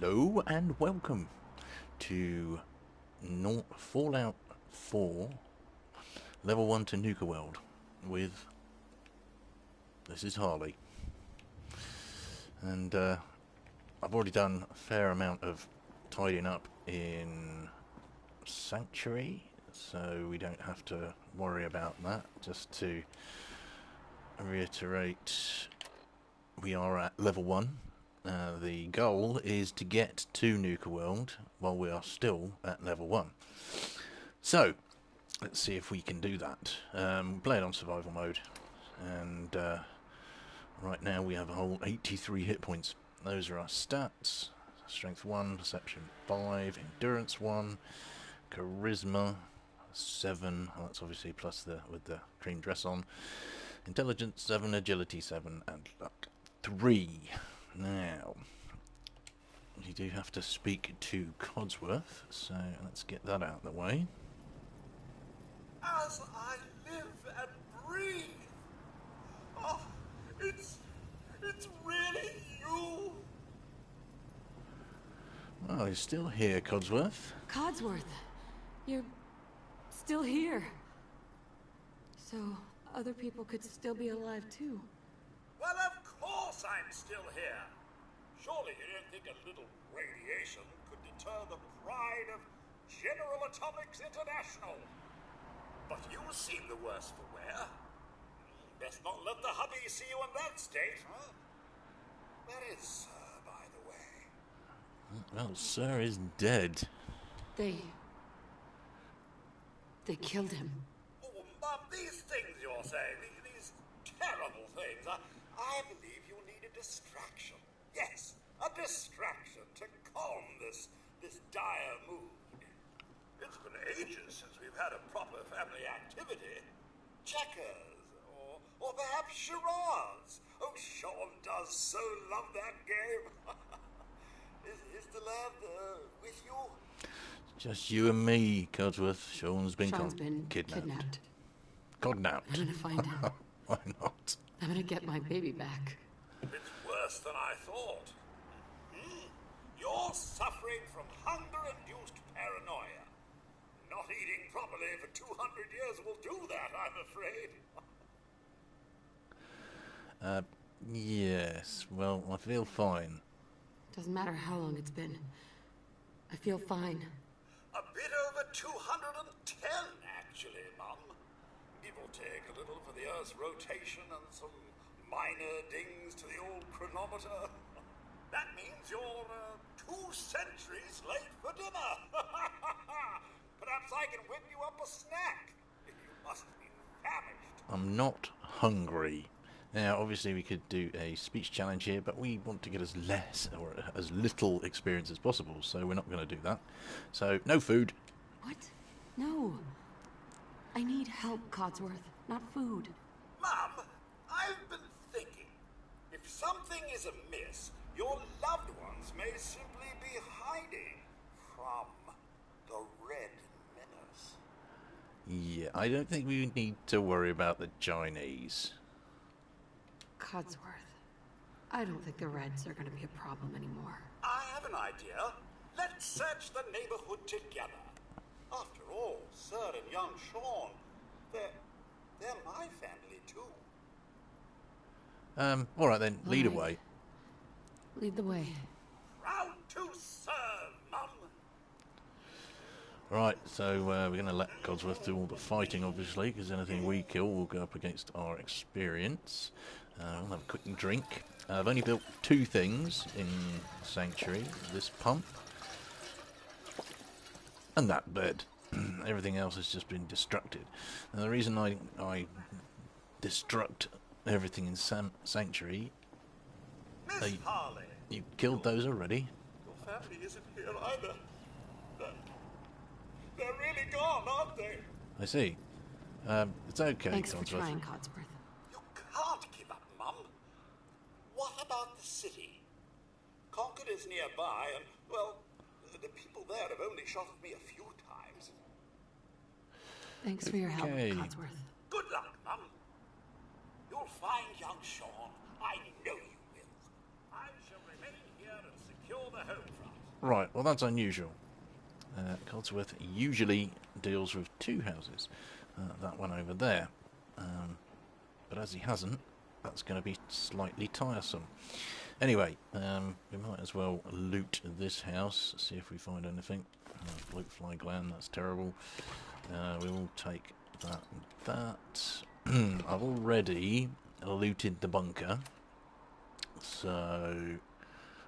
Hello and welcome to Fallout 4 Level 1 to Nuka World with... This is Harley. And I've already done a fair amount of tidying up in Sanctuary, so we don't have to worry about that. Just to reiterate, we are at Level 1. The goal is to get to Nuka World while we are still at Level 1. So, let's see if we can do that. Play it on survival mode, and right now we have a whole 83 hit points. Those are our stats. Strength 1, Perception 5, Endurance 1, Charisma 7, well, that's obviously plus with the cream dress on, Intelligence 7, Agility 7, and Luck 3. Now, you do have to speak to Codsworth, so let's get that out of the way. As I live and breathe. Oh, it's really you. Well, he's still here, Codsworth. Codsworth, you're still here. So other people could still be alive too. Well, of course I'm still here. Surely you don't think a little radiation could deter the pride of General Atomics International? But you seem the worse for wear. Best not let the hubby see you in that state, huh? Where is Sir, by the way? Well, Sir is dead. They killed him. Oh, Mum, these things you're saying, these terrible things, I believe you need a distraction. Yes, a distraction to calm this dire mood. It's been ages since we've had a proper family activity. Checkers, or perhaps charades. Oh, Sean does so love that game. Is the lad with you? Just you and me, Codsworth. Sean's been kidnapped. Kidnapped. I'm gonna find him. Why not? I'm gonna get my baby back. It's worse than I thought. You're suffering from hunger-induced paranoia. Not eating properly for 200 years will do that, I'm afraid. Yes. Well, I feel fine. Doesn't matter how long it's been. I feel fine. A bit over 210, actually, Mum. Give or take a little for the Earth's rotation and some minor dings to the old chronometer. That means you're 2 centuries late for dinner. Perhaps I can whip you up a snack. You must be famished. I'm not hungry. Now, obviously, we could do a speech challenge here, but we want to get as little experience as possible, so we're not going to do that. So, no food. What? No. I need help, Codsworth, not food. Mum, I've been thinking. If something is amiss, your loved ones may simply be hiding from the Red Menace. Yeah, I don't think we need to worry about the Chinese. Codsworth, I don't think the Reds are going to be a problem anymore. I have an idea. Let's search the neighborhood together. After all, Sir and young Sean, they're my family too. All right then, lead All right. away. Lead the way. Proud to serve, Mum. Right, so we're going to let Codsworth do all the fighting, obviously, because anything we kill will go up against our experience. We'll have a quick drink. I've only built 2 things in Sanctuary. This pump and that bed. Everything else has just been destructed. Now, the reason I destruct everything in Sanctuary... Miss Harley. You killed those already? Your family isn't here either. They're really gone, aren't they? I see. It's okay, Thanks for Codsworth. trying, Codsworth. You can't give up, Mum. What about the city? Concord is nearby, and, well, the people there have only shot at me a few times. Thanks for your help, Okay. Codsworth. Good luck, Mum. You'll find young Sean. I know you will. I shall remain here and secure the home front. Right, well that's unusual. Codsworth usually deals with 2 houses. That one over there. But as he hasn't, that's going to be slightly tiresome. Anyway, we might as well loot this house, see if we find anything. Bloat fly gland, that's terrible. We will take that and that. I've already looted the bunker. So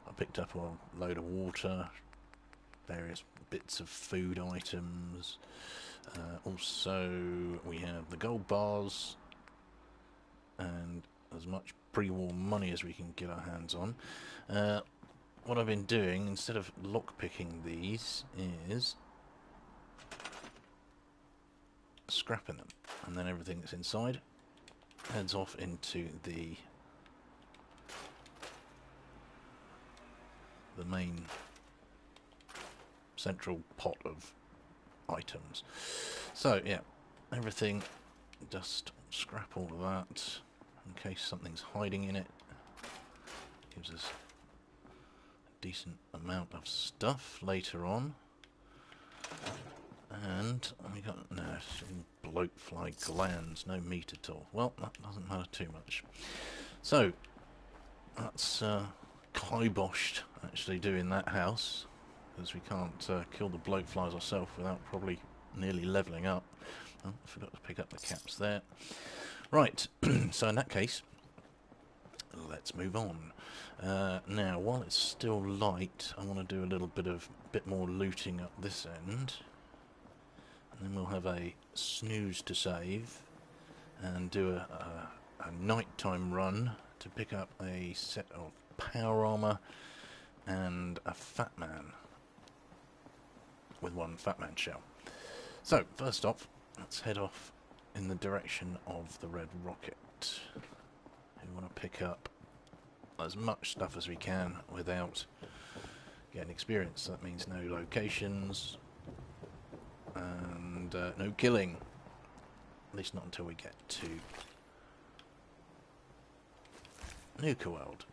I picked up a load of water, various bits of food items. Also, we have the gold bars and as much pre-war money as we can get our hands on. What I've been doing, instead of lockpicking these, is scrapping them, and then everything that's inside heads off into the main central pot of items. So yeah, everything, just scrap all of that in case something's hiding in it. Gives us a decent amount of stuff later on. And we got bloat fly glands, no meat at all. Well, that doesn't matter too much. So that's kiboshed actually doing that house, because we can't kill the bloat flies ourselves without probably nearly levelling up. Oh, I forgot to pick up the caps there. Right, so in that case, let's move on. Now, while it's still light, I want to do a bit more looting up this end, and then we'll have a snooze to save, and do a nighttime run to pick up a set of power armor and a fat man with 1 fat man shell. So first off, let's head off in the direction of the red rocket. We want to pick up as much stuff as we can without getting experience. So that means no locations and no killing, at least not until we get to Nuka World.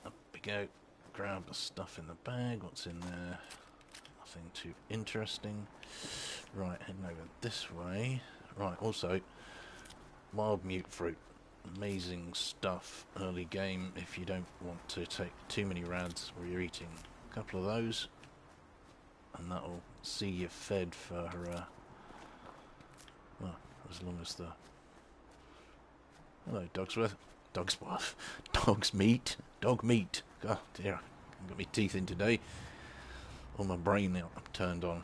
Up we go, grab the stuff in the bag. What's in there? Nothing too interesting. Right, heading over this way. Right, also, wild mute fruit. Amazing stuff early game if you don't want to take too many rads where you're eating. A couple of those, and that'll see you fed for, well, as long as the... Hello, Dogsworth. Dog's meat. Dog meat. God dear, I've got my teeth in today. All my brain now turned on.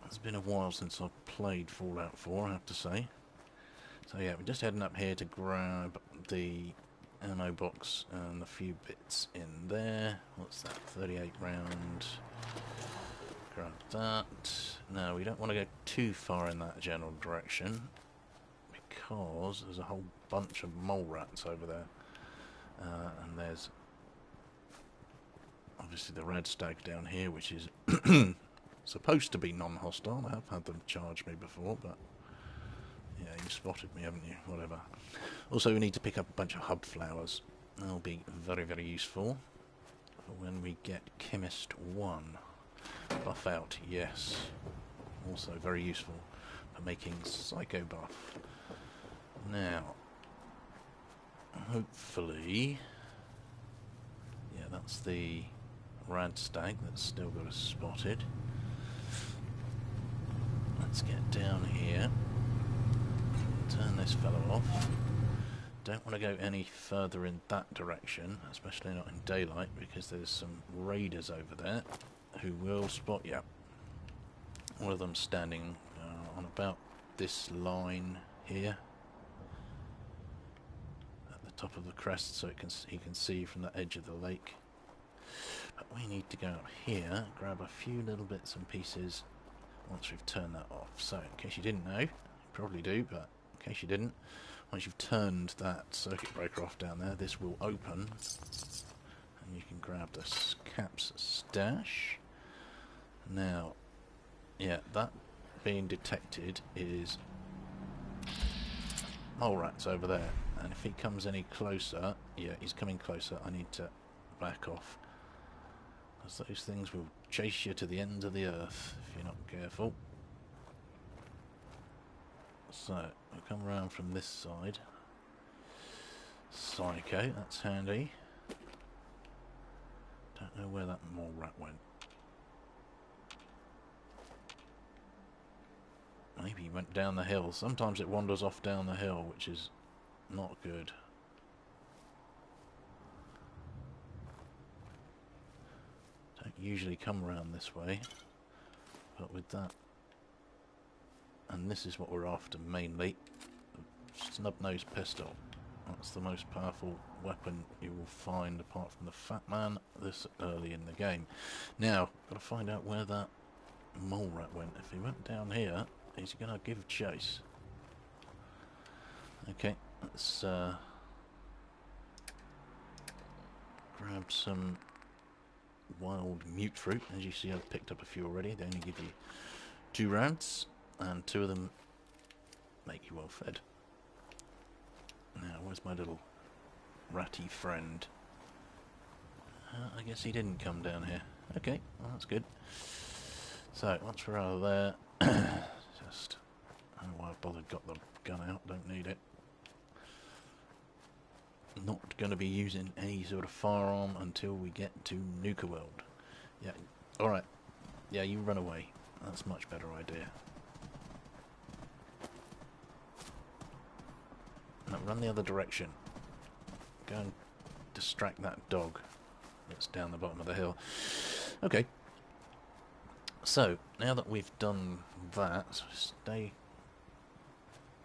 It's been a while since I've played Fallout 4, I have to say. So yeah, we're just heading up here to grab the ammo box and a few bits in there. What's that? 38 round. Grab that. No, we don't want to go too far in that general direction, because there's a whole bunch of mole rats over there. And there's obviously the red stag down here, which is supposed to be non-hostile. I have had them charge me before, but yeah, you spotted me, haven't you? Whatever. Also, we need to pick up a bunch of hub flowers. That'll be very, very useful for when we get Chemist 1. Buff out, yes. Also very useful for making Psycho Buff. Now, hopefully, yeah, that's the rad stag that's still got us spotted. Let's get down here. Turn this fellow off. Don't want to go any further in that direction, especially not in daylight, because there's some raiders over there who will spot you. One of them standing on about this line here at the top of the crest, so he can see from the edge of the lake. But we need to go up here, grab a few little bits and pieces once we've turned that off. So in case you didn't know, you probably do, but in case you didn't, once you've turned that circuit breaker off down there, this will open and you can grab the caps stash. Now, yeah, that being detected is mole rats over there, and if he comes any closer Yeah, he's coming closer. I need to back off. Because those things will chase you to the ends of the earth if you're not careful. So, we'll come around from this side. Psycho, that's handy. Don't know where that mole rat went. Maybe he went down the hill. Sometimes it wanders off down the hill, which is not good. Don't usually come around this way, but with that, and this is what we're after mainly, snub-nosed pistol. That's the most powerful weapon you will find apart from the Fat Man this early in the game. Now, got to find out where that mole rat went. If he went down here, he's going to give chase. Okay, let's grab some wild mute fruit. As you see, I've picked up a few already. They only give you 2 rounds, and 2 of them make you well fed. Now, where's my little ratty friend? I guess he didn't come down here. Okay, well, that's good. So, once we're out of there, just, I don't know why I've bothered got the gun out, don't need it. Not going to be using any sort of firearm until we get to Nuka World. Yeah, alright. Yeah, you run away. That's a much better idea. No, run the other direction. Go and distract that dog that's down the bottom of the hill. Okay. So, now that we've done that, stay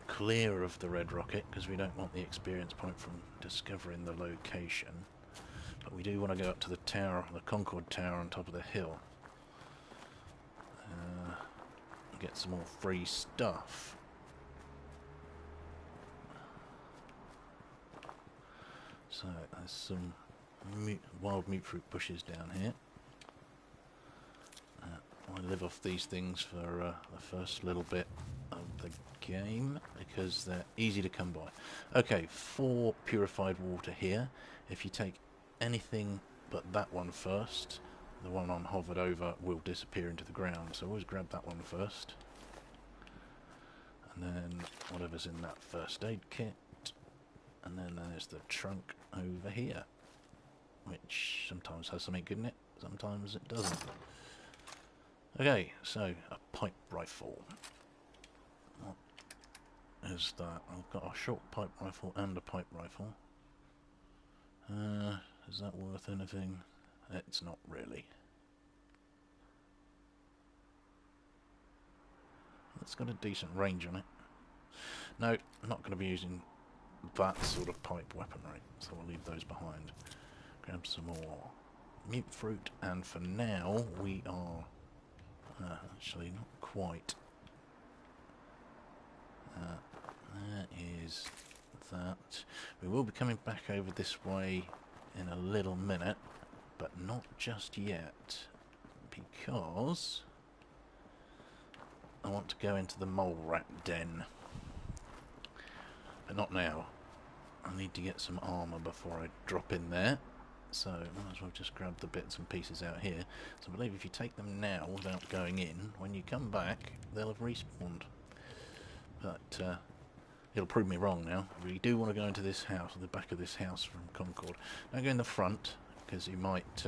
clear of the red rocket, because we don't want the experience point from discovering the location. But we do want to go up to the tower, the Concord Tower on top of the hill. Get some more free stuff. So, there's some wild mute fruit bushes down here. I live off these things for the first little bit of the game because they're easy to come by. Okay, 4 purified water here. If you take anything but that one first, the one I'm hovered over will disappear into the ground. So always grab that one first. And then whatever's in that first aid kit. And then there's the trunk over here, which sometimes has something good in it, sometimes it doesn't. Okay, so a pipe rifle. What is that? I've got a short pipe rifle and a pipe rifle. Is that worth anything? It's not really. It's got a decent range on it. No, I'm not going to be using that sort of pipe weaponry, so we'll leave those behind. Grab some more mute fruit, and for now we are actually not quite. There is that. We will be coming back over this way in a little minute, but not just yet, because I want to go into the mole rat den. But not now. I need to get some armour before I drop in there. So I might as well just grab the bits and pieces out here. So I believe if you take them now without going in, when you come back, they'll have respawned. But it'll prove me wrong now. I really do want to go into this house, the back of this house from Concord. Don't go in the front, because you might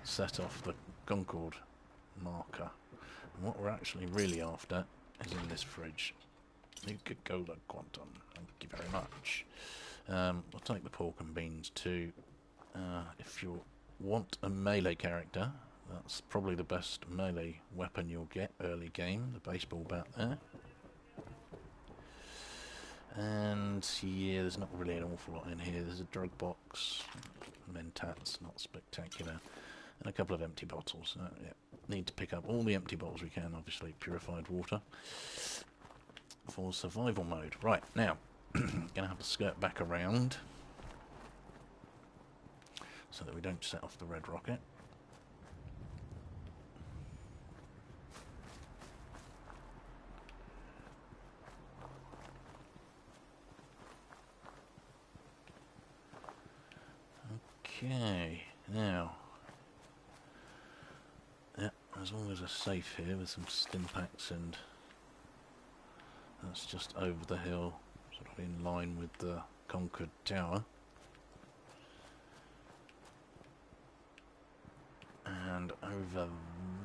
set off the Concord marker. And what we're actually really after is in this fridge. Nuka Cola Quantum. Thank you very much. I'll take the pork and beans too. If you want a melee character, that's probably the best melee weapon you'll get early game. The baseball bat there. And yeah, there's not really an awful lot in here. There's a drug box, mentats, not spectacular, and a couple of empty bottles. Yeah, need to pick up all the empty bottles we can. Obviously, purified water for survival mode. Right, now, gonna have to skirt back around so that we don't set off the red rocket. Okay, now, yeah, there's always a safe here with some stimpaks, and that's just over the hill, sort of in line with the Conquered Tower. And over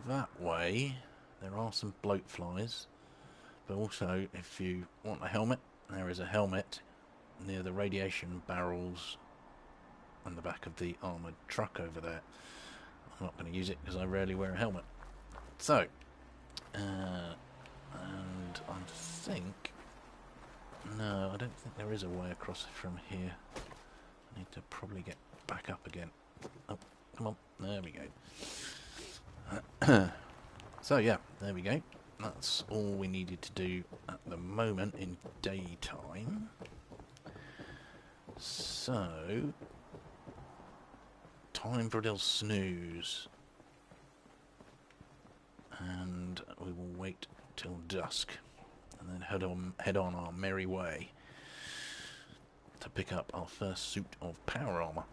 that way, there are some bloatflies, but also, if you want a helmet, there is a helmet near the radiation barrels on the back of the armoured truck over there. I'm not going to use it because I rarely wear a helmet. So, and I think... No, I don't think there is a way across from here. I need to probably get back up again. Oh, come on. There we go. So, yeah, there we go. That's all we needed to do at the moment in daytime. So, time for a little snooze. And we will wait till dusk. And then head on our merry way to pick up our first suit of power armor.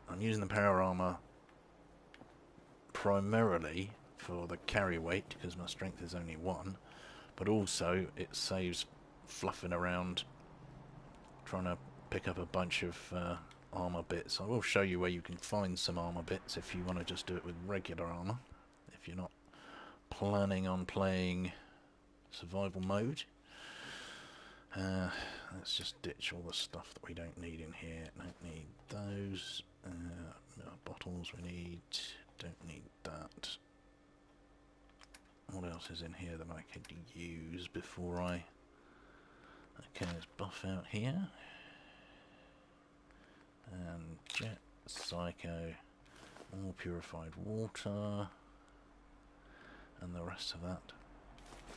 I'm using the power armor primarily for the carry weight because my strength is only 1, but also it saves fluffing around trying to pick up a bunch of armor bits. I will show you where you can find some armor bits if you want to just do it with regular armor, if you're not planning on playing survival mode. Let's just ditch all the stuff that we don't need in here. Don't need those. Bottles we need. Don't need that. What else is in here that I could use before I... Okay, let's buff out here. And jet, psycho, all purified water. And the rest of that,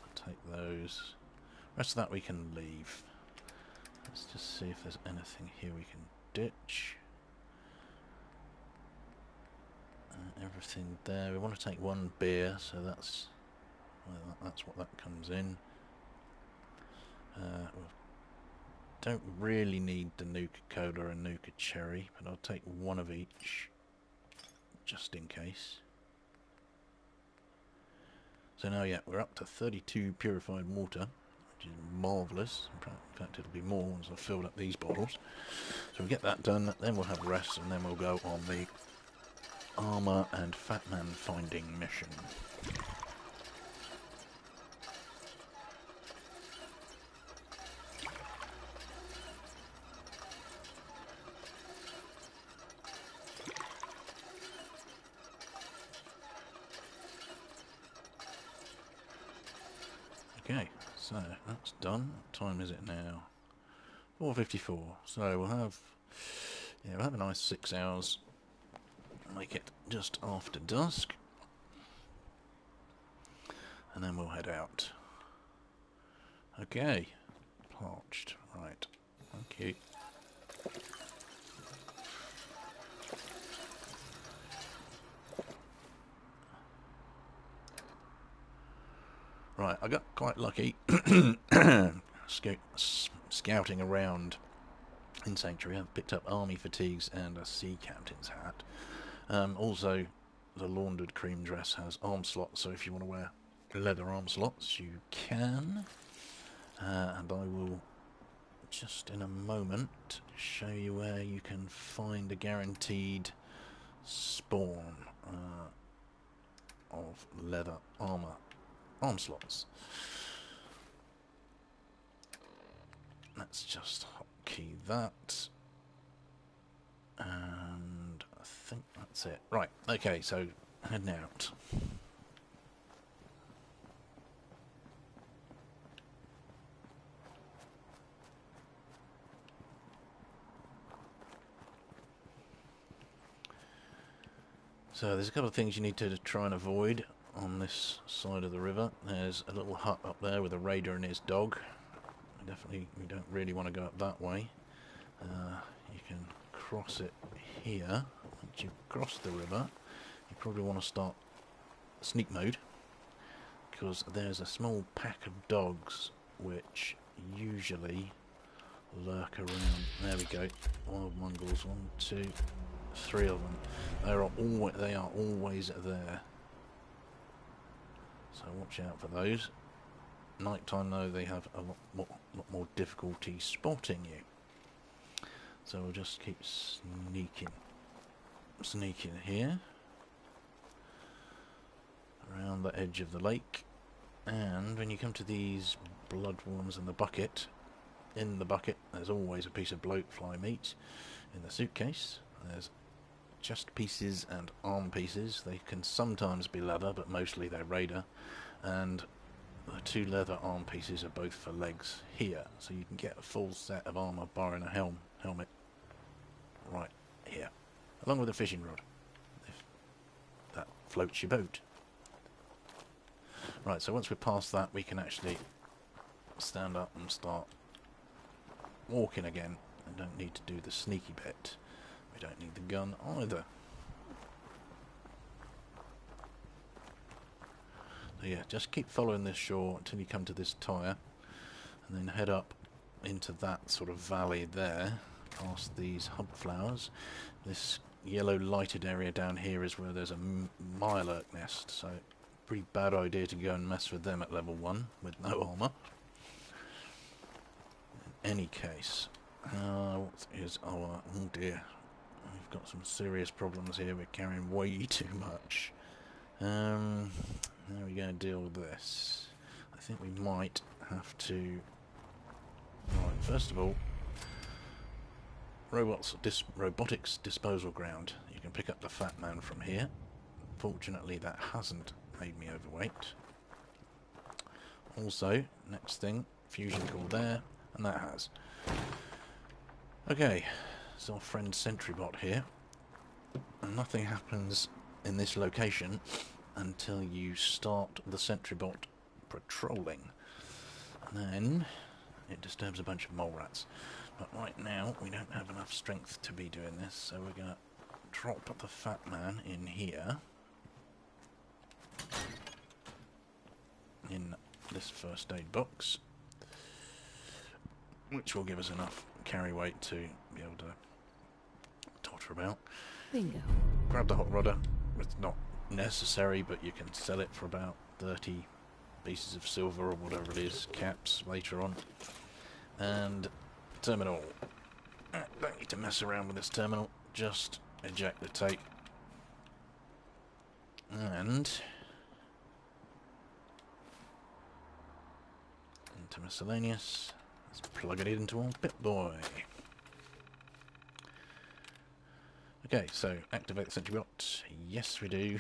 I'll take those. The rest of that we can leave. Let's just see if there's anything here we can ditch. Everything there. We want to take 1 beer, so that's what that comes in. We don't really need the Nuka Cola and Nuka Cherry, but I'll take 1 of each, just in case. So now, yeah, we're up to 32 purified water, which is marvellous. In fact, it'll be more once I've filled up these bottles. So we'll get that done, then we'll have rest, and then we'll go on the armour and Fat Man finding mission. Okay, so that's done. What time is it now? 4:54. So we'll have a nice 6 hours. Make it just after dusk, and then we'll head out. Okay, parched. Right. Thank you. Right, I got quite lucky scouting around in Sanctuary. I've picked up army fatigues and a sea captain's hat. Also, the laundered cream dress has arm slots, so if you want to wear leather arm slots, you can. And I will just in a moment show you where you can find a guaranteed spawn of leather armor arm slots. Let's just hotkey that, and I think that's it. Right, okay, so heading out. So there's a couple of things you need to try and avoid on this side of the river. There's a little hut up there with a raider and his dog. We don't really want to go up that way. You can cross it here. Once you've crossed the river, you probably want to start sneak mode, because there's a small pack of dogs which usually lurk around. There we go. Wild mongrels. 1, 2, 3 of them. They are always there. So watch out for those. Nighttime though, they have a lot more difficulty spotting you. So we'll just keep sneaking here around the edge of the lake. And when you come to these bloodworms in the bucket, there's always a piece of bloatfly meat. In the suitcase there's chest pieces and arm pieces. They can sometimes be leather, but mostly they're raider. And the 2 leather arm pieces are both for legs here, so you can get a full set of armour barring a helmet right here, along with a fishing rod, if that floats your boat. Right, so once we're past that, we can actually stand up and start walking again. I don't need to do the sneaky bit. We don't need the gun either. So yeah, just keep following this shore until you come to this tyre, and then head up into that sort of valley there, past these hub flowers. This yellow lighted area down here is where there's a mirelurk nest, so pretty bad idea to go and mess with them at level 1 with no armour. In any case, what is our... oh dear, we've got some serious problems here. We're carrying way too much. How are we going to deal with this? I think we might have to... right, first of all, robotics disposal ground. You can pick up the fat man from here. Fortunately, that hasn't made me overweight. Also, next thing, fusion core there, and that has. Okay, it's our friend Sentrybot here. And nothing happens in this location until you start the Sentrybot patrolling. And then it disturbs a bunch of mole rats. But right now we don't have enough strength to be doing this, so we're going to drop the fat man in here, in this first aid box, which will give us enough carry weight to be able to totter about. Bingo. Grab the hot rodder. It's not necessary, but you can sell it for about 30 pieces of silver or whatever it is, caps later on. And terminal. Don't need to mess around with this terminal, just eject the tape. And into miscellaneous. Let's plug it into our BitBoy. Okay, so activate the Sentrybot. Yes, we do.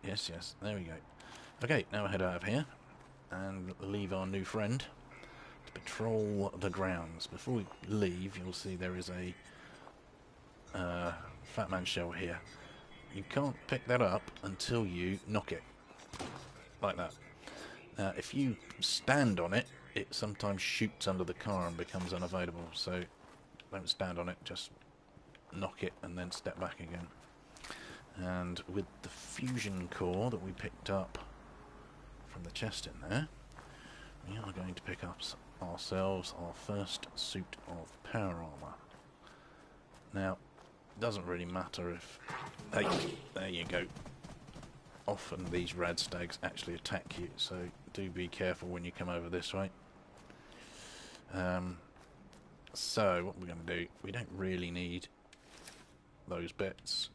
Yes, there we go. Okay, now we'll head out of here and leave our new friend to patrol the grounds. Before we leave, you'll see there is a Fat Man shell here. You can't pick that up until you knock it, like that. Now, if you stand on it, it sometimes shoots under the car and becomes unavailable, so don't stand on it, just knock it and then step back again. And with the fusion core that we picked up from the chest in there, we are going to pick up ourselves our first suit of power armour. Now, it doesn't really matter if... hey, there you go. Often these rad stags actually attack you, so do be careful when you come over this way. So, what we're going to do, we don't really need those bits.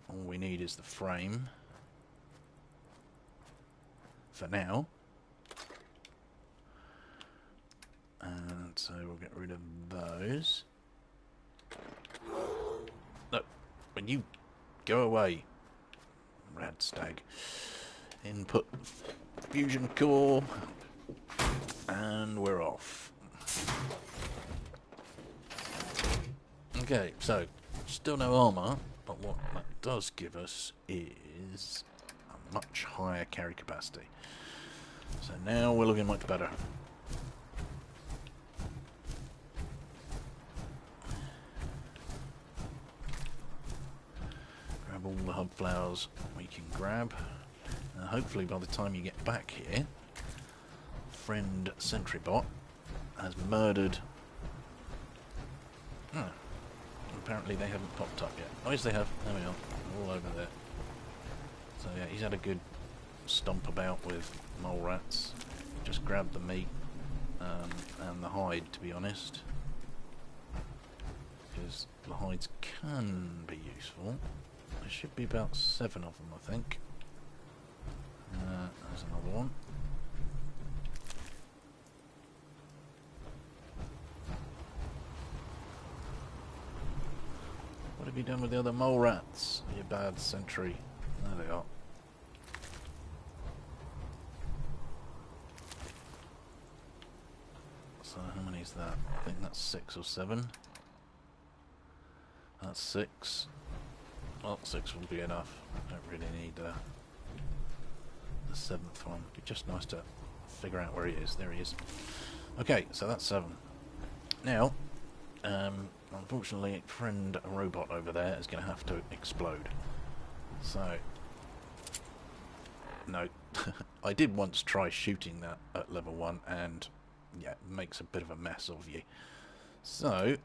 All we need is the frame for now, and so we'll get rid of those. No, when you go away, rad stag. Input fusion core, and we're off. Okay, so still no armour, but what that does give us is a much higher carry capacity. So now we're looking much better. Grab all the hub flowers we can grab. Hopefully by the time you get back here, friend Sentry Bot has murdered... Apparently they haven't popped up yet. Oh yes they have. There we are. All over there. So yeah, he's had a good stomp about with mole rats. Just grabbed the meat and the hide, to be honest. Because the hides can be useful. There should be about 7 of them, I think. There's another one. What have you done with the other mole rats, you bad sentry? There they are. So how many is that? I think that's 6 or 7. That's 6. Well, 6 will be enough. Don't really need the 7th one. It'd be just nice to figure out where he is. There he is. Okay, so that's 7. Now, unfortunately, friend robot over there is going to have to explode. So, no, I did once try shooting that at level 1, and yeah, it makes a bit of a mess of you. So,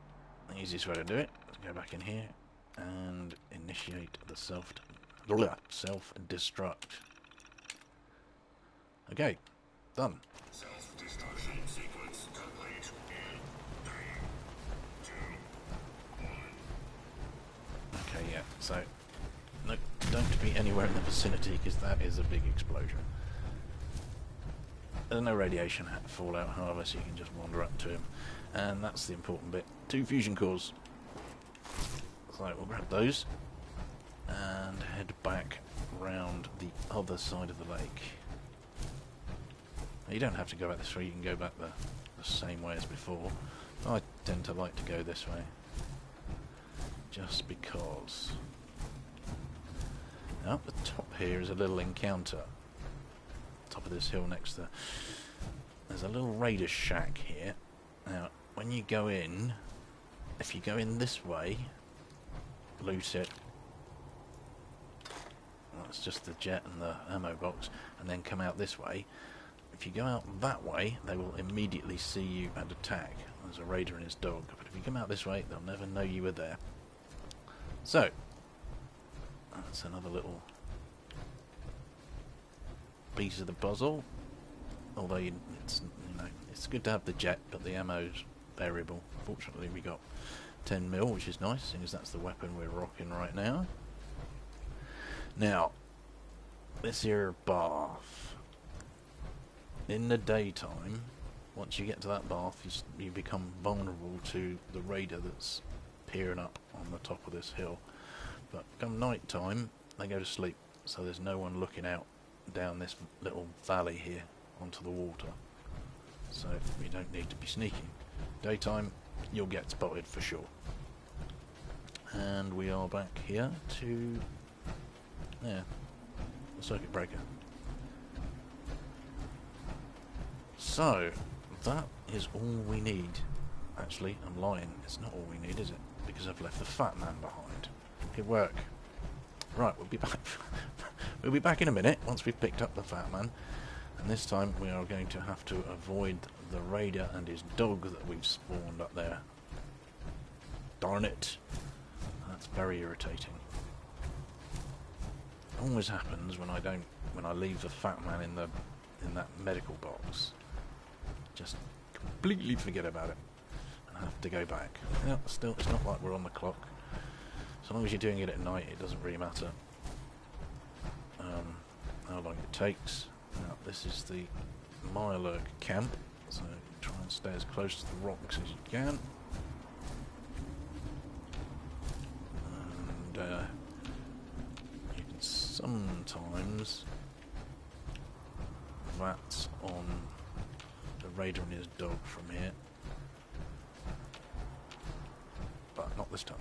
the easiest way to do it is go back in here and initiate the self-destruct. Okay, done. Self-destruction sequence complete in 3, 2, 1. Okay, yeah, so no, don't be anywhere in the vicinity because that is a big explosion. There's no radiation fallout, however, so you can just wander up to him. And that's the important bit. 2 fusion cores. So we'll grab those and head back round the other side of the lake. Now, you don't have to go back this way, you can go back the same way as before. I tend to like to go this way. Just because. Now up the top here is a little encounter. Top of this hill next to... There's a little raider shack here. Now, when you go in, if you go in this way, loot it. That's just the jet and the ammo box, and then come out this way. If you go out that way, they will immediately see you and attack. There's a raider and his dog, but if you come out this way, they'll never know you were there. So, that's another little piece of the puzzle. Although it's good to have the jet, but the ammo's variable. Fortunately, we got 10mm, which is nice, seeing as that's the weapon we're rocking right now. Now, this here bath. In the daytime, once you get to that bath, you become vulnerable to the raider that's peering up on the top of this hill. But come night time, they go to sleep, so there's no one looking out down this little valley here onto the water. So you don't need to be sneaking. Daytime, you'll get spotted for sure. And we are back here to... yeah, the circuit breaker. So, that is all we need. Actually, I'm lying. It's not all we need, is it? Because I've left the fat man behind. Good work. Right, we'll be back. We'll be back in a minute once we've picked up the fat man. And this time we are going to have to avoid the raider and his dog that we've spawned up there. Darn it. That's very irritating. It always happens when I leave the fat man in that medical box. Just completely forget about it. And I have to go back. Yeah, still, it's not like we're on the clock. So long as you're doing it at night, it doesn't really matter how long it takes. Now, this is the Mirelurk camp, so try and stay as close to the rocks as you can. And you can sometimes VAT on the raider and his dog from here, but not this time.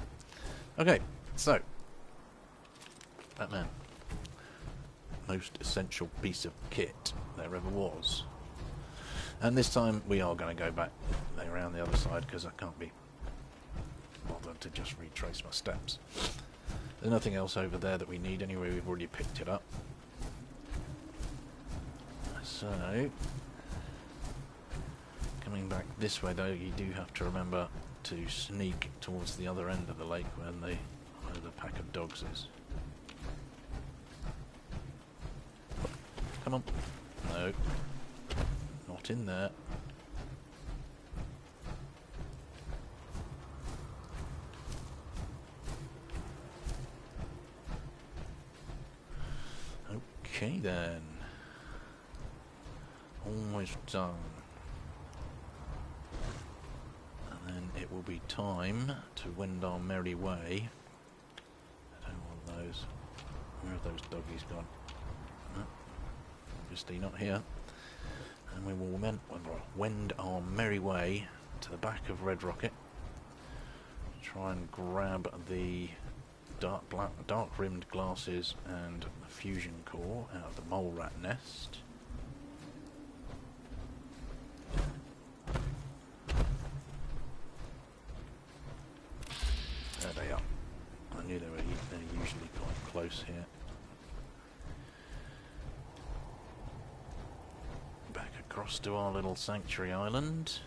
Okay, so Batman, most essential piece of kit there ever was. And this time we are going to go back around the other side because I can't be bothered to just retrace my steps. There's nothing else over there that we need anyway, we've already picked it up. So Coming back this way, though, you do have to remember to sneak towards the other end of the lake where the pack of dogs is. Come on. No. Not in there. Okay then. Almost done. And then it will be time to wend our merry way. I don't want those. Where have those doggies gone? No, obviously not here. And we will wend our merry way to the back of Red Rocket. Try and grab the dark rimmed glasses and the fusion core out of the mole rat nest. There they are. I knew they're usually quite close here. Back across to our little sanctuary island.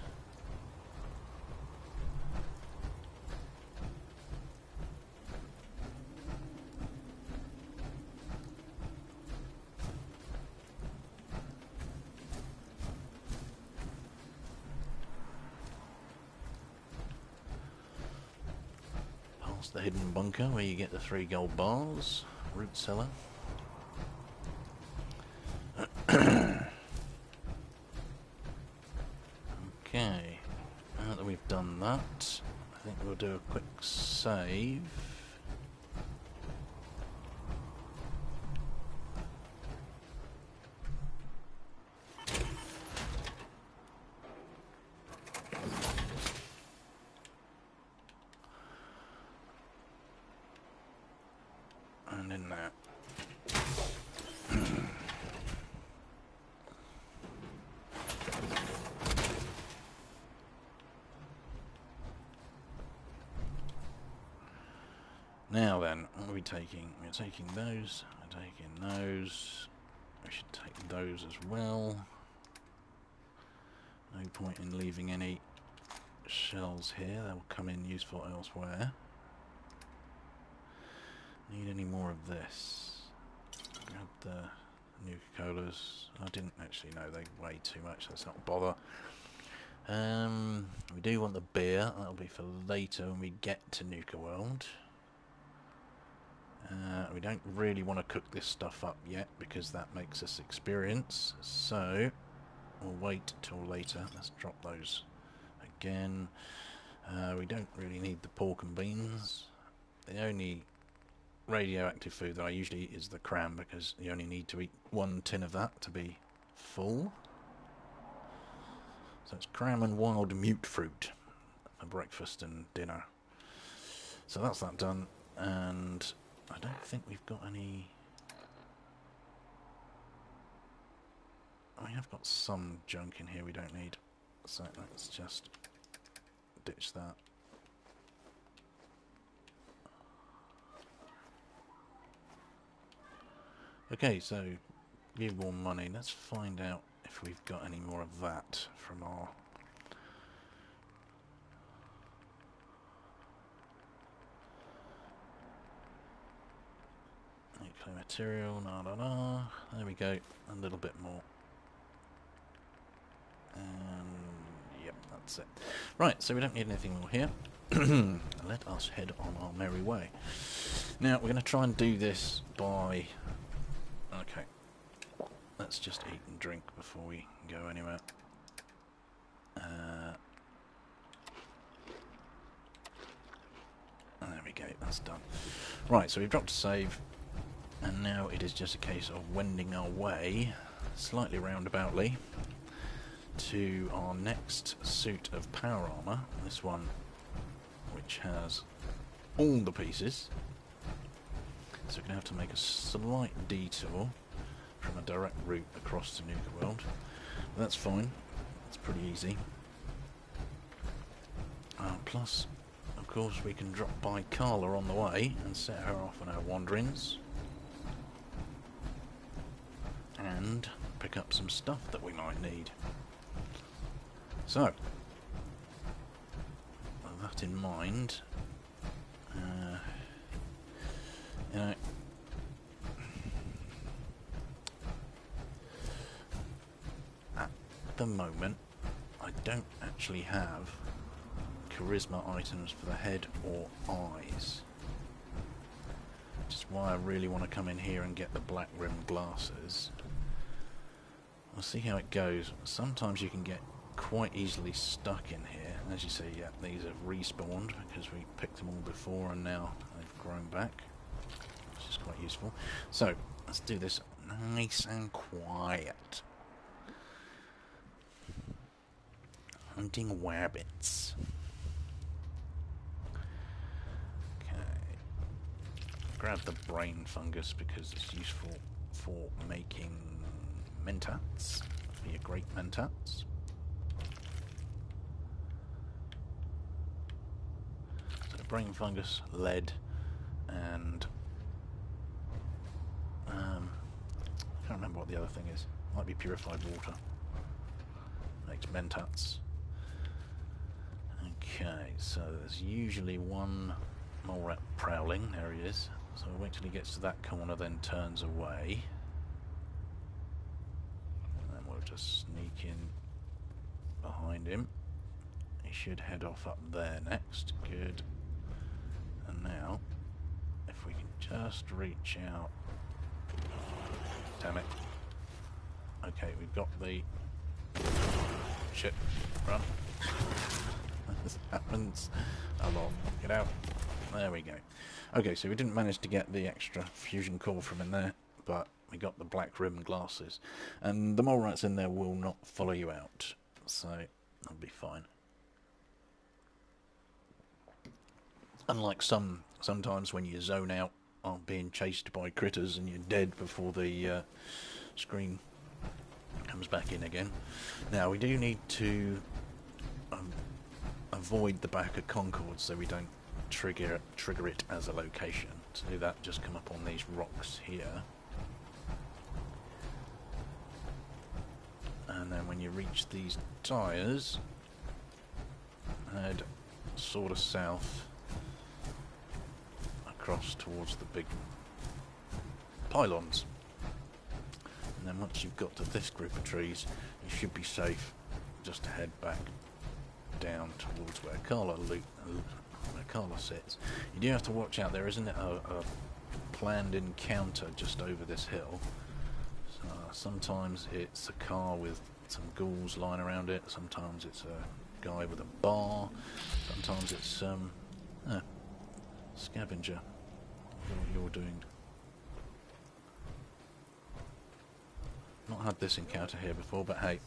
The hidden bunker where you get the 3 gold bars, root cellar. Okay, now that we've done that, I think we'll do a quick save. And in there. Now then, what are we taking? We're taking those, we're taking those. We should take those as well. No point in leaving any shells here, they'll come in useful elsewhere. Need any more of this? Grab the Nuka Colas. I didn't actually know they weigh too much, let's not bother. We do want the beer, that'll be for later when we get to Nuka World. We don't really want to cook this stuff up yet because that makes us experience, so we'll wait till later. Let's drop those again. We don't really need the pork and beans. The only radioactive food that I usually eat is the cram because you only need to eat 1 tin of that to be full. So it's cram and wild mute fruit for breakfast and dinner. So that's that done, and I don't think we've got any. We have got some junk in here we don't need, so let's just ditch that. Okay, so give more money. Let's find out if we've got any more of that from our nuclear material. There we go. A little bit more. And yep, that's it. Right, so we don't need anything more here. Let us head on our merry way. Now we're going to try and do this by. Okay, let's just eat and drink before we go anywhere. There we go, that's done. Right, so we've dropped a save, and now it is just a case of wending our way, slightly roundaboutly, to our next suit of power armour. This one, which has all the pieces. So we're going to have to make a slight detour from a direct route across to Nuka World. But that's fine. It's pretty easy. Plus, of course, we can drop by Carla on the way and set her off on our wanderings. And pick up some stuff that we might need. So, with that in mind, you know, at the moment, I don't actually have charisma items for the head or eyes, which is why I really want to come in here and get the black rimmed glasses. We'll see how it goes. Sometimes you can get quite easily stuck in here. As you see, yeah, these have respawned because we picked them all before and now they've grown back, which is quite useful. So, let's do this nice and quiet. Hunting rabbits. Okay. Grab the brain fungus because it's useful for making mentats. For your great mentats. So brain fungus, lead, and I can't remember what the other thing is. Might be purified water. Makes mentats. Okay, so there's usually one mole rat prowling. There he is. So we'll wait till he gets to that corner, then turns away. And then we'll just sneak in behind him. He should head off up there next. Good. And now, if we can just reach out. Damn it. Okay, we've got the... Shit. Run. This happens a lot. Get out. There we go. Okay, so we didn't manage to get the extra fusion core from in there, but we got the black rim glasses. And the mole rats in there will not follow you out, so that'll be fine. Unlike sometimes when you zone out on being chased by critters and you're dead before the screen comes back in again. Now, we do need to avoid the back of Concord so we don't trigger it as a location. To do that, just come up on these rocks here. And then when you reach these tyres, head sort of south across towards the big pylons. And then once you've got to this group of trees, you should be safe just to head back down towards where Carla sits. You do have to watch out, there isn't a planned encounter just over this hill. So sometimes it's a car with some ghouls lying around it, sometimes it's a guy with a bar, sometimes it's scavenger. What you're doing. Not had this encounter here before, but hey.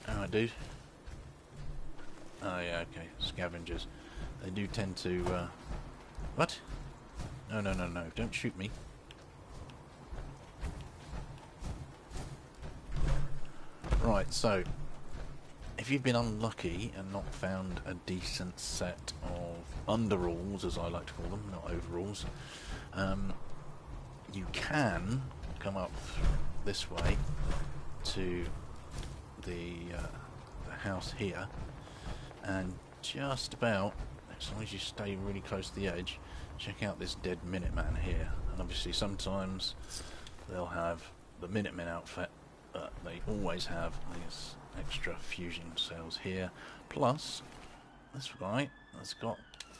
Alright, dude. Oh yeah, okay. Scavengers. They do tend to, What? No, no, no, no. Don't shoot me. Right, so if you've been unlucky and not found a decent set of underalls, as I like to call them, not overalls, you can come up this way to the house here, and just about, as long as you stay really close to the edge, check out this dead Minuteman here. And obviously sometimes they'll have the Minuteman outfit, but they always have these extra fusion cells here. Plus, this guy has got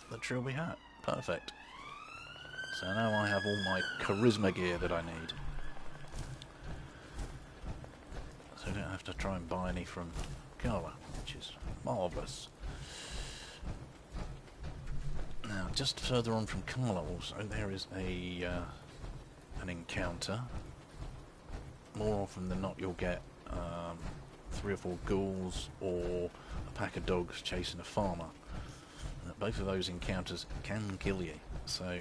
the trilby hat. Perfect. So now I have all my charisma gear that I need. So I don't have to try and buy any from Carla, which is marvellous. Now, just further on from Carla also, there is an encounter. More often than not, you'll get 3 or 4 ghouls or a pack of dogs chasing a farmer. Both of those encounters can kill you, so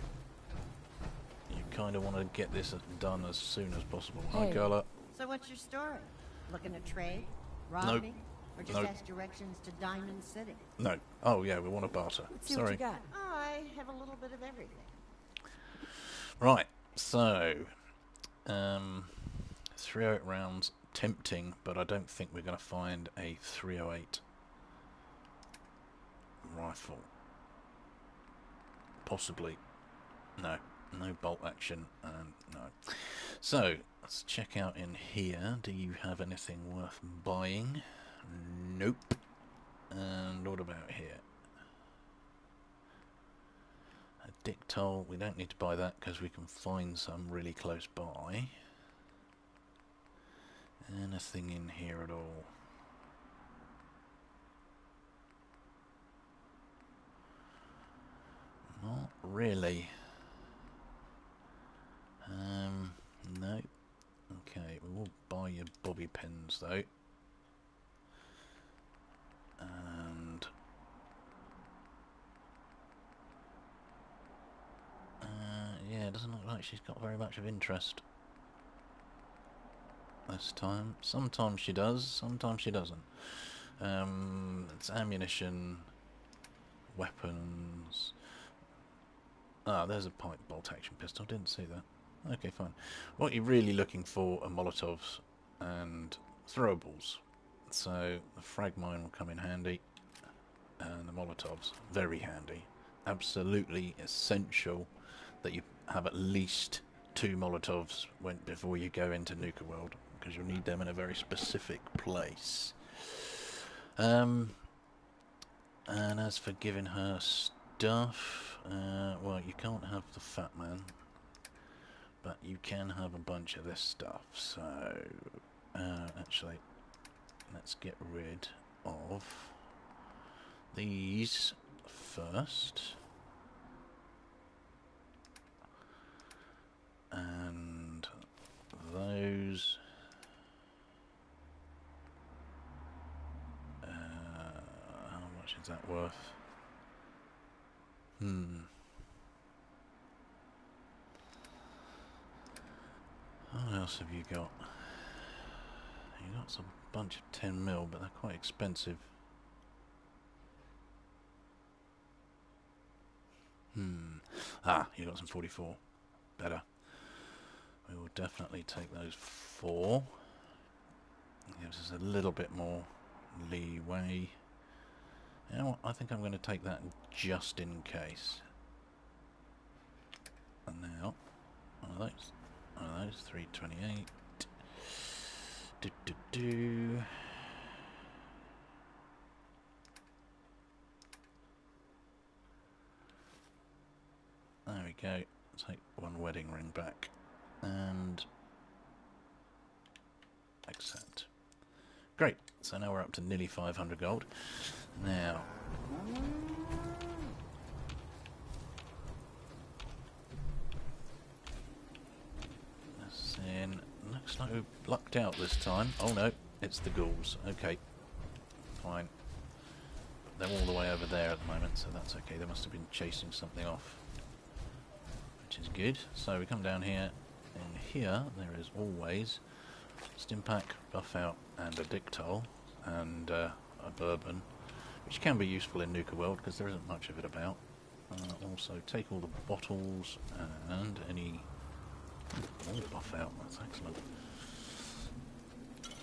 you kind of want to get this done as soon as possible. Hi, Carla. So what's your story? Looking to trade? Rob me? Or just ask directions to Diamond City? No. Oh, yeah, we want to barter. Let's see what you got. I have a little bit of everything. Right, so 308 rounds, tempting, but I don't think we're going to find a 308 rifle. Possibly. No bolt action, no. So let's check out in here. Do you have anything worth buying? Nope. And what about here? A dictol. We don't need to buy that because we can find some really close by. Anything in here at all? Not really. No. Okay, we will buy your bobby pins though. And yeah, it doesn't look like she's got very much of interest this time. Sometimes she does, sometimes she doesn't. It's ammunition, weapons. Ah, there's a pipe bolt action pistol. Didn't see that. Okay, fine. What you're really looking for are Molotovs and throwables. So the frag mine will come in handy, and the Molotovs very handy. Absolutely essential that you have at least 2 Molotovs before you go into Nuka World, because you'll need them in a very specific place. And as for giving her stuff, well, you can't have the Fat Man, but you can have a bunch of this stuff. So actually, let's get rid of these first, and those. How much is that worth? What else have you got? You got some bunch of 10mm, but they're quite expensive. Ah, you got some 44. Better. We will definitely take those 4. It gives us a little bit more leeway. You know what? I think I'm going to take that just in case. And now, one of those, 328. There we go. Take 1 wedding ring back and accept. Great. So now we're up to nearly 500 gold. Now, looks like we've lucked out this time. Oh no, it's the ghouls. Okay, fine. They're all the way over there at the moment, so that's okay. They must have been chasing something off, which is good. So we come down here. In here, there is always Stimpack, Buff Out, and a Dictol, and a Bourbon, which can be useful in Nuka World because there isn't much of it about. Also, take all the bottles and any. All Buff Out, that's excellent.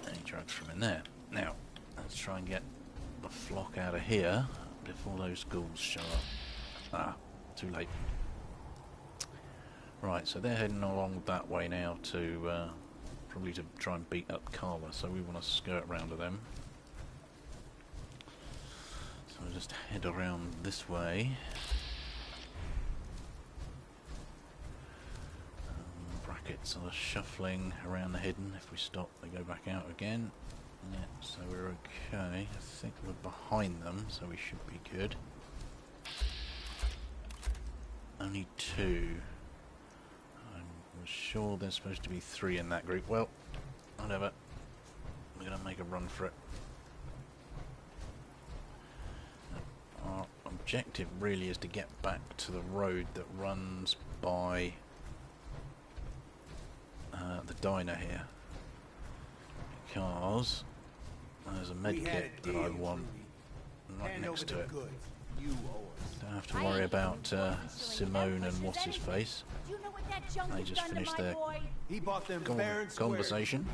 Any drugs from in there. Now, let's try and get the flock out of here before those ghouls show up. Ah, too late. Right, so they're heading along that way now to probably to try and beat up Carla, so we want to skirt round to them. So we'll just head around this way. Brackets are shuffling around the hidden. If we stop, they go back out again. Yeah, so we're okay. I think we're behind them, so we should be good. Only 2. I'm sure there's supposed to be 3 in that group. Well, whatever. We're going to make a run for it. Our objective really is to get back to the road that runs by the diner here, because there's a med kit that I want right next to it. You owe Don't have to worry about Simone and what's his face. You know what that junk They has just done to finished my their boy? He bought them fair and square. conversation.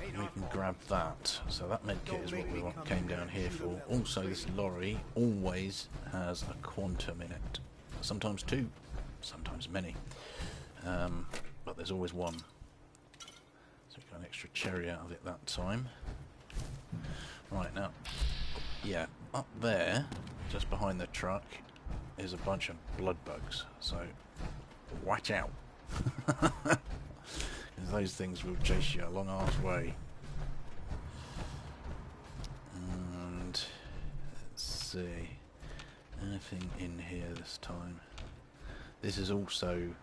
We can grab that. So that medkit is what we came down here for. Also, this lorry always has a quantum in it. Sometimes two, sometimes many. But there's always one. So we got an extra cherry out of it that time. Right, now, yeah, up there, just behind the truck, is a bunch of blood bugs. So, watch out. Those things will chase you a long ass way. And let's see, anything in here this time? This is also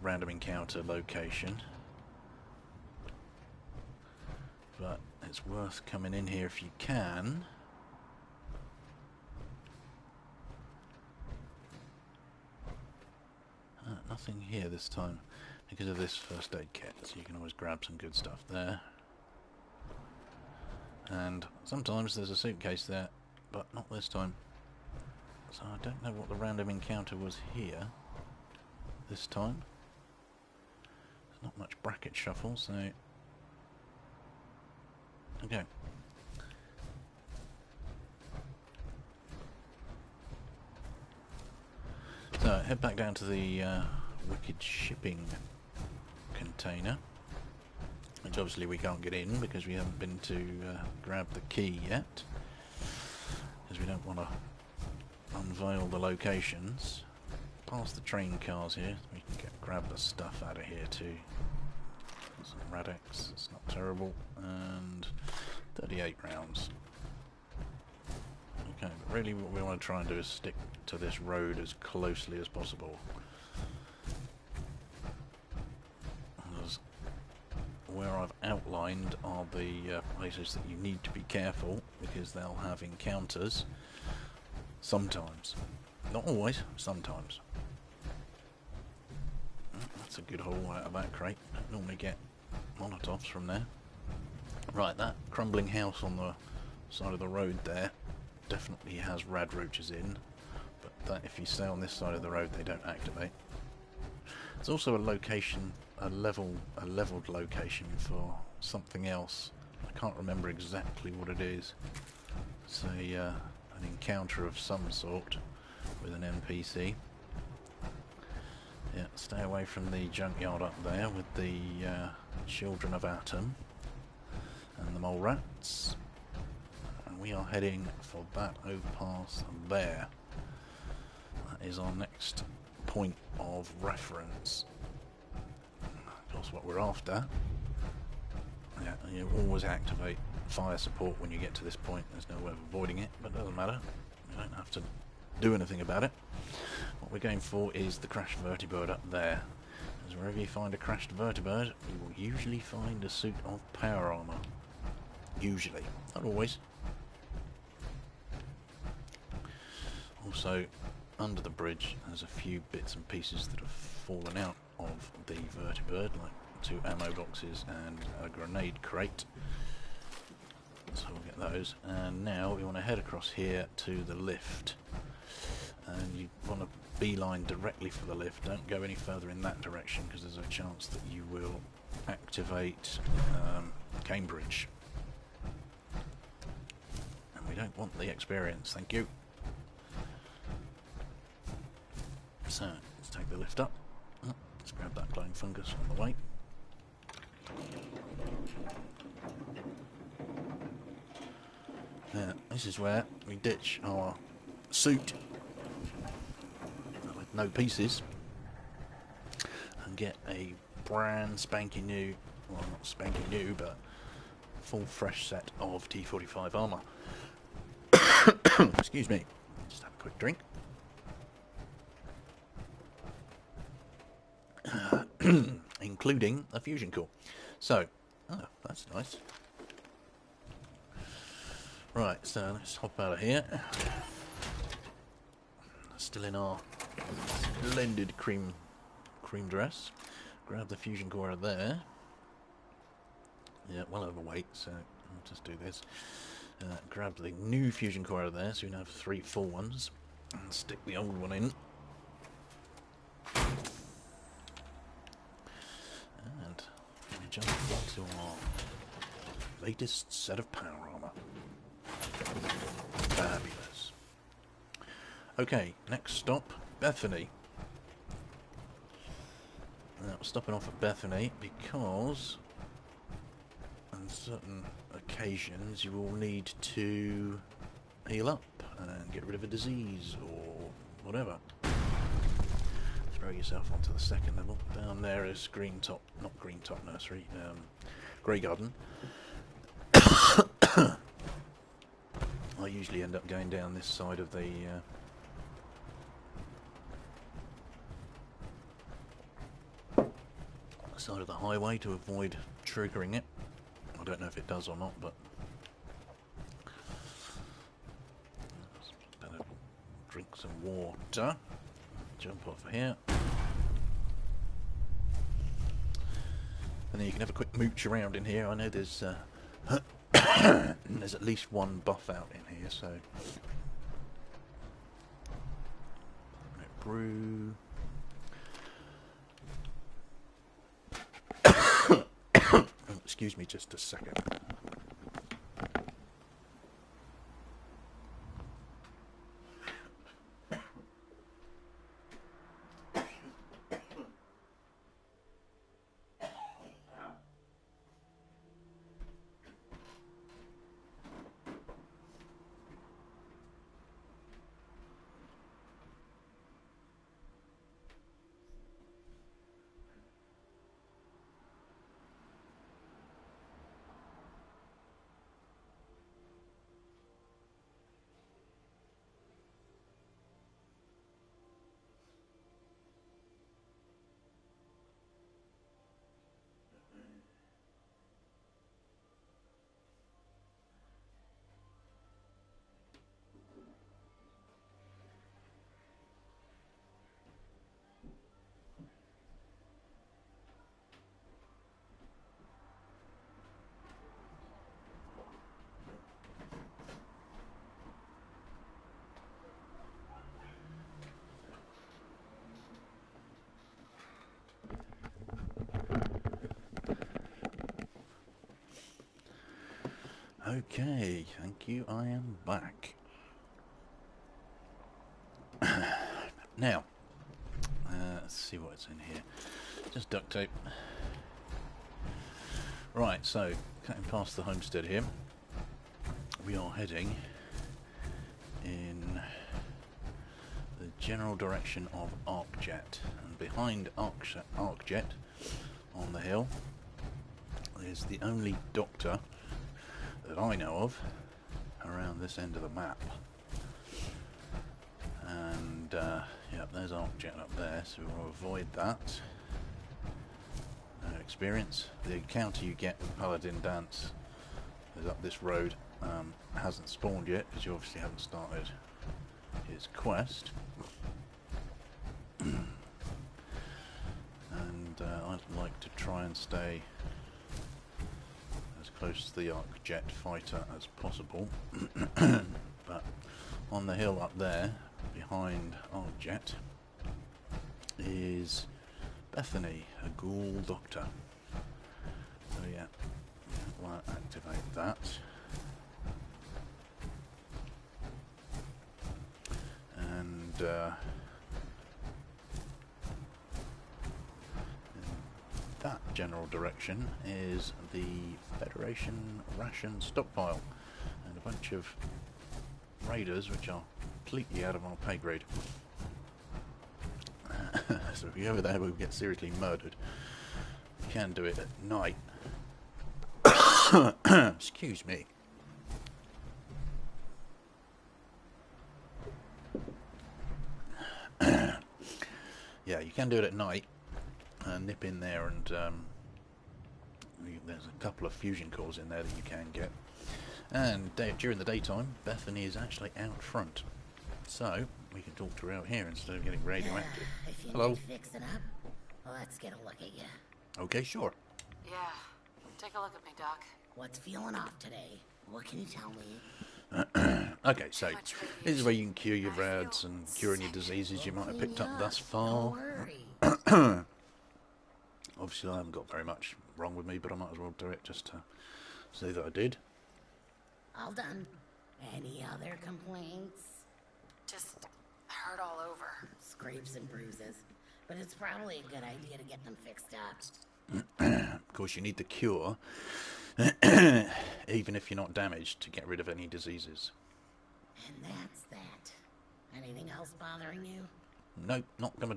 random encounter location, but it's worth coming in here if you can. Nothing here this time because of this first aid kit, so you can always grab some good stuff there. And sometimes there's a suitcase there, but not this time. So I don't know what the random encounter was here this time. There's not much bracket shuffle, so okay. So head back down to the wicked shipping container, which obviously we can't get in because we haven't been to grab the key yet, because we don't want to unveil the locations. Past the train cars here, we can grab the stuff out of here too. Some Radex, it's not terrible, and 38 rounds. Okay, but really what we want to try and do is stick to this road as closely as possible. Because where I've outlined are the places that you need to be careful, because they'll have encounters sometimes. Not always, sometimes. That's a good haul out of that crate. Don't normally get Molotovs from there. Right, that crumbling house on the side of the road there definitely has rad roaches in, but that if you stay on this side of the road they don't activate. There's also a location, a leveled location for something else. I can't remember exactly what it is. It's an encounter of some sort with an NPC. Yeah, stay away from the junkyard up there with the children of Atom and the mole rats. And we are heading for that overpass there. That is our next point of reference. Of course, what we're after. Yeah, you always activate fire support when you get to this point. There's no way of avoiding it, but it doesn't matter. You don't have to do anything about it. What we're going for is the crashed vertibird up there. Because wherever you find a crashed vertibird, you will usually find a suit of power armor. Usually. Not always. Also, under the bridge, there's a few bits and pieces that have fallen out of the vertibird, like 2 ammo boxes and a grenade crate. So we'll get those. And now we want to head across here to the lift. And you want to beeline directly for the lift. Don't go any further in that direction because there's a chance that you will activate Cambridge. And we don't want the experience, thank you. So, let's take the lift up. Let's grab that glowing fungus on the way. Now, this is where we ditch our suit with no pieces and get a brand spanking new, well not spanking new, but full fresh set of T45 armour. Excuse me, just have a quick drink. Including a fusion core. So, oh, that's nice. Right, so let's hop out of here. Still in our splendid cream dress. Grab the fusion core out of there. Yeah, well overweight, so I'll just do this. Grab the new fusion core out of there, so we now have 3 full ones. And stick the old one in. And jump into our latest set of power armor. Fabulous. Okay, next stop, Bethany. Now, stopping off at Bethany because on certain occasions you will need to heal up and get rid of a disease or whatever. Throw yourself onto the second level. Down there is Green Top, not Green Top Nursery, Grey Garden. I usually end up going down this side of the highway to avoid triggering it. I don't know if it does or not, but better drink some water. Jump off here. And then you can have a quick mooch around in here. I know there's there's at least one buff out in here, so brew. Excuse me just a second. Okay, thank you, I am back. Now, let's see what's in here. Just duct tape. Right, so, cutting past the homestead here, we are heading in the general direction of Arcjet. And behind Arcjet, on the hill, is the only doctor that I know of around this end of the map. And yep, there's Arcjet up there, so we want to avoid that. No experience. The encounter you get with Paladin Dance is up this road. Hasn't spawned yet because you obviously haven't started his quest. And I'd like to try and stay close to the Arcjet fighter as possible. But on the hill up there behind Arcjet is Bethany, a ghoul doctor. So yeah, we'll activate that. And that general direction is the Federation ration stockpile and a bunch of raiders which are completely out of our pay grade. So if we go over there we'll get seriously murdered. We can do it at night. Excuse me. Yeah, you can do it at night. Nip in there and there's a couple of fusion cores in there that you can get. And during the daytime, Bethany is actually out front. So, we can talk to her out here instead of getting radioactive. If you Hello? need fixing up, let's get a look at you. Okay, sure. Yeah. Take a look at me, Doc. What's feeling off today? What can you tell me? Okay, so this is where you can cure your rads and cure any diseases you might have picked up thus far. Obviously, I haven't got very much wrong with me, but I might as well do it just to say that I did. All done. Any other complaints? Just hurt all over. Scrapes and bruises. But it's probably a good idea to get them fixed up. Of course, you need the cure, even if you're not damaged, to get rid of any diseases. And that's that. Anything else bothering you? Nope, not gonna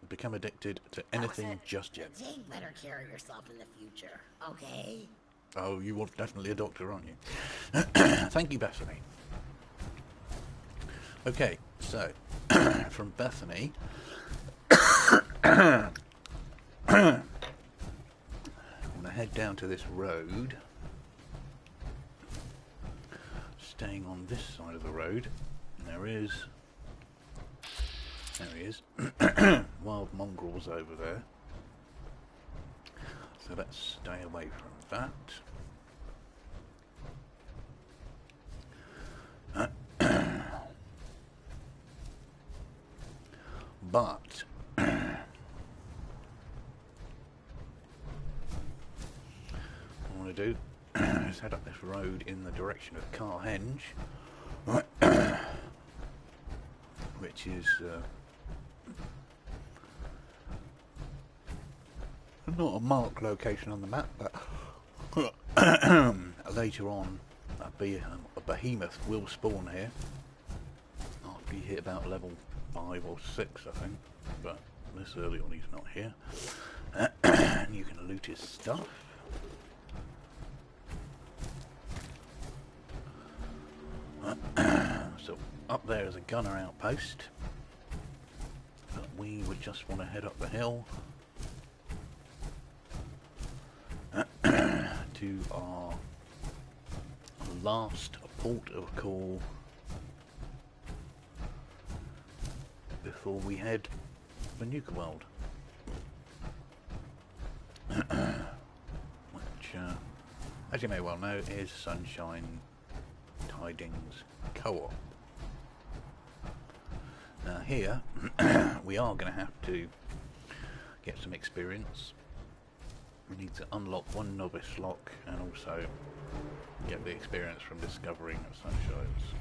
become addicted to anything just yet. Take better care of yourself in the future, okay? Oh, you are definitely a doctor, aren't you? Thank you, Bethany. Okay, so, from Bethany... I'm going to head down to this road. Staying on this side of the road. There he is. Wild mongrels over there. So let's stay away from that. But what I want to do is head up this road in the direction of Carhenge, which is not a marked location on the map, but later on a behemoth will spawn here after you hit about level 5 or 6, I think, but this early on he's not here. And you can loot his stuff. So up there is a gunner outpost, but we would just want to head up the hill to our last port of call before we head for Nuka World, which, as you may well know, is Sunshine Tidings Co-op. Now here, we are going to have to get some experience. We need to unlock one novice lock and also get the experience from discovering Sunshine's.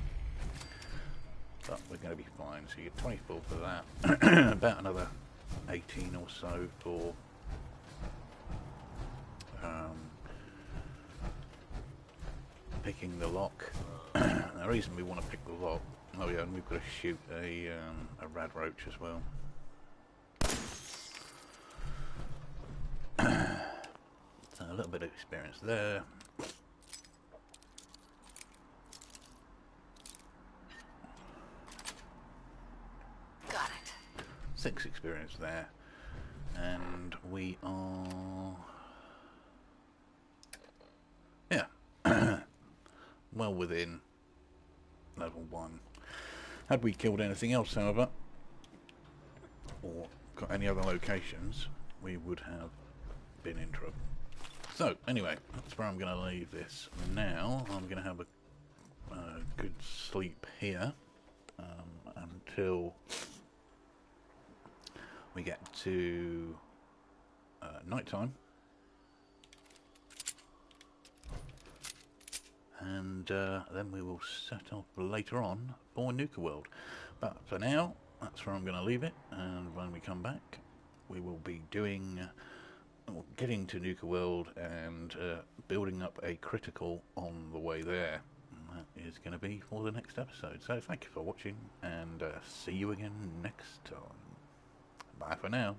But we're going to be fine. So you get 24 for that. About another 18 or so for picking the lock. The reason we want to pick the lock, oh yeah, and we've got to shoot a rad roach as well. So a little bit of experience there. Got it. 6 experience there, and we are, yeah, well within level 1. Had we killed anything else, however, or got any other locations, we would have been in trouble. So anyway, that's where I'm going to leave this now. I'm going to have a good sleep here until we get to night time, and then we will set off later on for Nuka World. But for now, that's where I'm going to leave it, and when we come back we will be getting to Nuka World and building up a critical on the way there. And that is going to be for the next episode. So thank you for watching, and see you again next time. Bye for now.